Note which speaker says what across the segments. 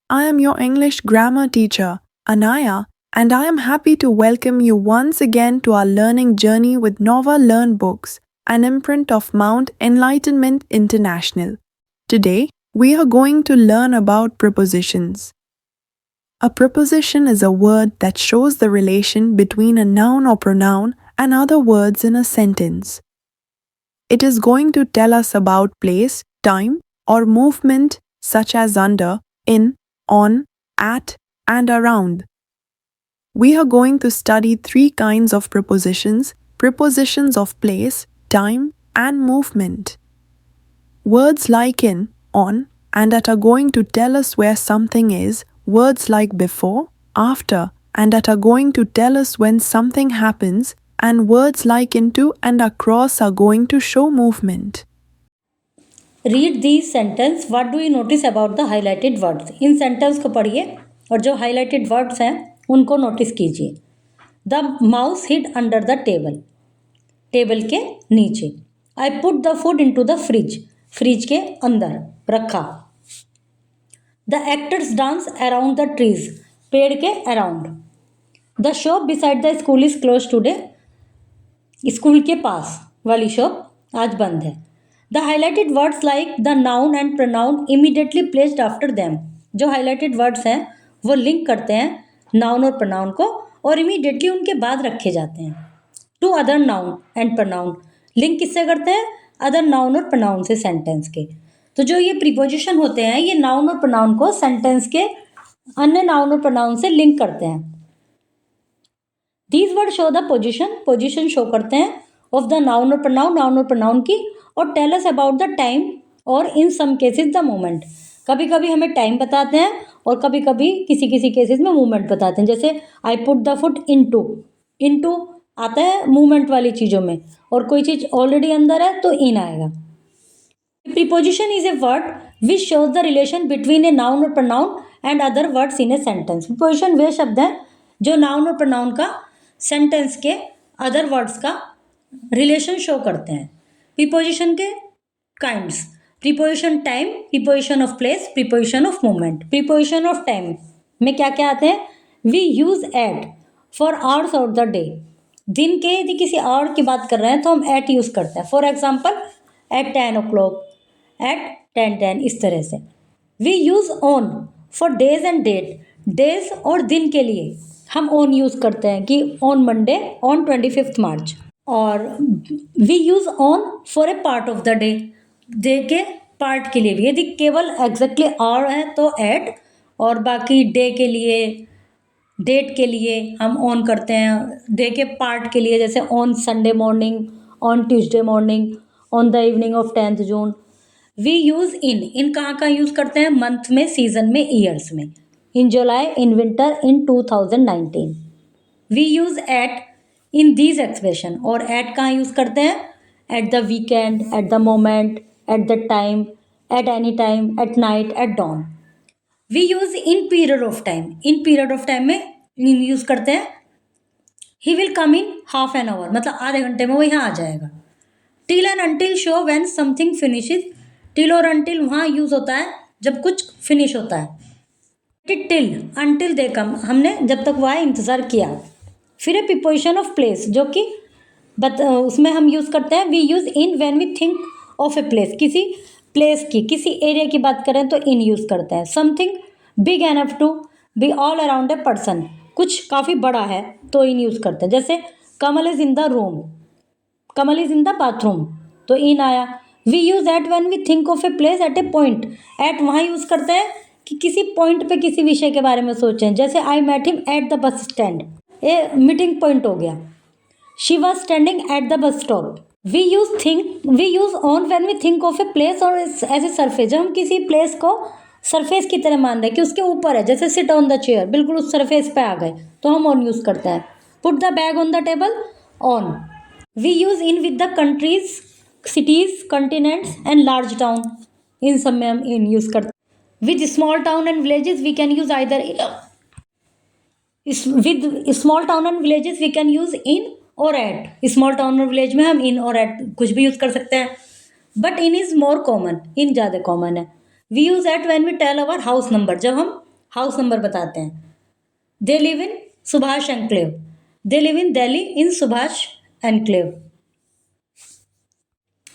Speaker 1: I am your English grammar teacher, Anaya, and I am happy to welcome you once again to our learning journey with Nova Learn Books, an imprint of Mount Enlightenment International. Today, we are going to learn about prepositions. A preposition is a word that shows the relation between a noun or pronoun and other words in a sentence. It is going to tell us about place, time, or movement such as under, in, on, at, and around. We are going to study three kinds of prepositions: prepositions of place, time, and movement. Words like in, on, and at are going to tell us where something is. Words like before, after, and at are going to tell us when something happens, and words like into and across are going to show movement.
Speaker 2: Read these sentence what do you notice about the highlighted words. In sentence को पढ़िए और जो highlighted words हैं उनको notice कीजिए। The mouse hid under the table, table के नीचे। I put the food into the fridge, fridge के अंदर रखा। The actors dance around the trees, पेड़ के around. The shop beside the school is close today, school के पास वाली शॉप आज बंद है। The highlighted words like the noun and pronoun immediately placed after them, जो हाईलाइटेड वर्ड्स हैं वो लिंक करते हैं नाउन और प्रोनाउन को और इमीडिएटली उनके बाद रखे जाते हैं। To other noun and pronoun, link किससे करते हैं? अदर नाउन और प्रोनाउन से सेंटेंस के। तो जो ये प्रीपोजिशन होते हैं ये नाउन और प्रोनाउन को सेंटेंस के अन्य नाउन और प्रोनाउन से लिंक करते हैं। These word show the position, position show करते हैं ऑफ द नाउन और प्रोनाउन की, और tell us about the time और in some cases the moment. कभी कभी हमें टाइम बताते हैं और कभी कभी किसी किसी केसेस में मूवमेंट बताते हैं। जैसे आई put the foot into, into आता है मूवमेंट वाली चीज़ों में, और कोई चीज़ ऑलरेडी अंदर है तो इन आएगा। Preposition is a word which shows the relation between a noun और pronoun and other words in a sentence. Preposition वे शब्द हैं जो नाउन और प्रोनाउन का सेंटेंस के अदर वर्ड्स का रिलेशन शो करते हैं। प्रीपोजिशन के kinds: preposition time, preposition of place, preposition of moment. Preposition of time में क्या क्या आते हैं? We use at for hours of the day, दिन के यदि किसी आवर की बात कर रहे हैं तो हम एट यूज करते हैं। For example eight 10 o'clock, eight 10:10, इस तरह से। We use on for days and date, days और दिन के लिए हम ऑन यूज करते हैं कि ऑन मंडे, ऑन 25 मार्च। और we use on for a part of the day, day के पार्ट के लिए भी। यदि केवल एग्जैक्टली आवर है तो एट, और बाकी डे के लिए, डेट के लिए हम ऑन करते हैं। डे के पार्ट के लिए जैसे on Sunday morning, on Tuesday morning, on the evening of 10th June. We use in कहाँ कहाँ यूज करते हैं? मंथ में, सीजन में, ईयर्स में। In July, in winter, in 2019। We use at in these expression, और एट कहाँ use करते हैं? At the weekend, at the moment, at the time, at any time, at night, at dawn. We use in period of time, in period of time में in use करते हैं। He will come in half an hour, मतलब आधे घंटे में वो यहाँ आ जाएगा। Till and until show when something finishes, till और अंटिल वहाँ यूज होता है जब कुछ फिनिश होता है। टिल अंटिल दे कम, हमने जब तक वह इंतजार किया। फिर है प्रीपोजिशन ऑफ प्लेस, जो कि उसमें हम यूज़ करते हैं we use in when we think of a place, किसी प्लेस की, किसी एरिया की बात करें तो इन यूज़ करते हैं। Something big enough to be all around a person, कुछ काफ़ी बड़ा है तो इन यूज़ करते हैं। जैसे Kamal is in the room, Kamal is in the bathroom, तो इन आया। We use at when we think of a place at a point, at वहाँ यूज़ करते हैं कि किसी पॉइंट पे किसी विषय के बारे में सोचें। जैसे I met him at the bus stand, ये मीटिंग पॉइंट हो गया। She was standing at the bus stop. We use on when we think of a place और एज ए सरफेस, जब हम किसी प्लेस को सरफेस की तरह मान रहे हैं कि उसके ऊपर है, जैसे सिट ऑन द चेयर, बिल्कुल उस सरफेस पे आ गए तो हम ऑन यूज करते हैं। Put the bag on the table, on. We use in with the countries, cities, continents and large town, in सब में हम इन यूज करते हैं। With small town and villages we can use either, with small town and villages we can use in और at. Small town और village में हम इन और एट कुछ भी यूज कर सकते हैं, but in is more common, in ज़्यादा कॉमन है। We use at when we tell our house number, जब हम हाउस नंबर बताते हैं. They live in Subhash enclave. They live in Delhi in Subhash enclave.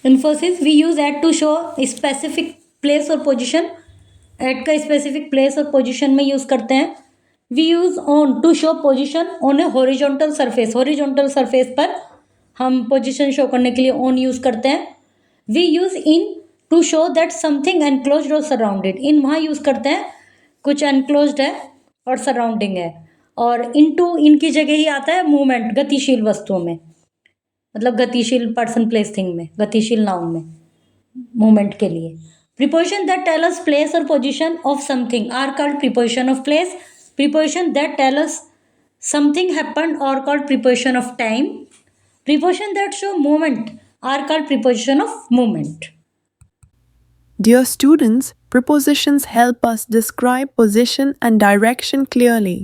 Speaker 2: Infosys, we use at to show specific place और position. at का specific place और position में use करते हैं. We use on to show position on a horizontal surface. horizontal surface पर हम position show करने के लिए on use करते हैं. We use in to show that something enclosed or surrounded. in वहाँ use करते हैं कुछ enclosed है और surrounding है. और into इनकी जगह ही आता है movement, गतिशील वस्तुओं में, मतलब गतिशील पर्सन प्लेस थिंग में, गतिशील नाउन में मूवमेंट के लिए. Preposition that tell us place और position of something are called preposition of place. Preposition that tell us something happened are called preposition of time. Preposition that show movement are called preposition of movement.
Speaker 1: Dear students, prepositions help us describe position and direction clearly.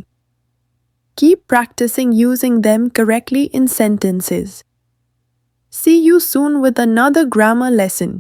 Speaker 1: Keep practicing using them correctly in sentences. See you soon with another grammar lesson.